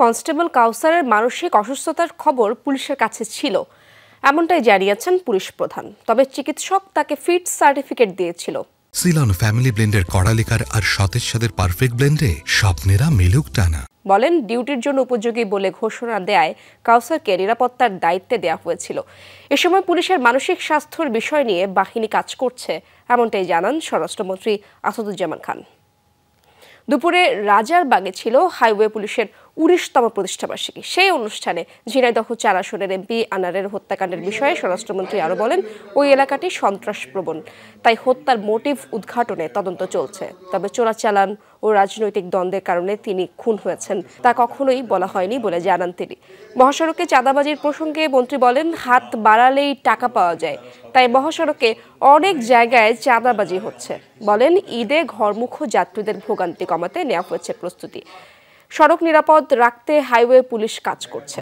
Constable কাউসারের মানসিক অসুস্থতার খবর পুলিশের কাছে ছিল, এমনটাই জানিয়েছেন পুলিশ প্রধান। তবে চিকিৎসক তাকে ফিট সার্টিফিকেট দিয়েছিল। সিলন ফ্যামিলি ব্লেন্ডের কড়ালিকার আর সতেজ স্বাদের পারফেক্ট ব্লেন্ডে স্বপ্নেরা মেলুক টানা। বলেন, ডিউটির জন্য উপযোগী বলে ঘোষণা দেয় কাউসারকে নিরাপত্তার দায়িত্বে দেওয়া হয়েছিল। এ সময় পুলিশের মানসিক স্বাস্থ্যের বিষয় নিয়ে বাহিনী কাজ করছে, এমনটাই জানান স্বরাষ্ট্রমন্ত্রী আসাদুজ্জামান খান। দুপুরে রাজারবাগে ছিল হাইওয়ে পুলিশের 19তম প্রতিষ্ঠাবার্ষিকী। সেই অনুষ্ঠানে ঝিনাইদহ 4 আসনের এমপি আনারের হত্যাকাণ্ডের বিষয়ে স্বরাষ্ট্রমন্ত্রী আরও বলেন, ওই এলাকাটি সন্ত্রাসপ্রবণ, তাই হত্যার মোটিভ উদ্ঘাটনে তদন্ত চলছে। তবে চোরাচালান ও রাজনৈতিক দ্বন্দ্বের কারণে তিনি খুন হয়েছেন তা কখনোই বলা হয়নি বলে জানান তিনি। মহাসড়কে চাঁদাবাজির প্রসঙ্গে মন্ত্রী বলেন, হাত বাড়ালেই টাকা পাওয়া যায়, তাই মহাসড়কে অনেক জায়গায় চাঁদাবাজি হচ্ছে। বলেন, ঈদে ঘরমুখ যাত্রীদের ভোগান্তি কমাতে নেওয়া হয়েছে প্রস্তুতি। সড়ক নিরাপদ রাখতে হাইওয়ে পুলিশ কাজ করছে।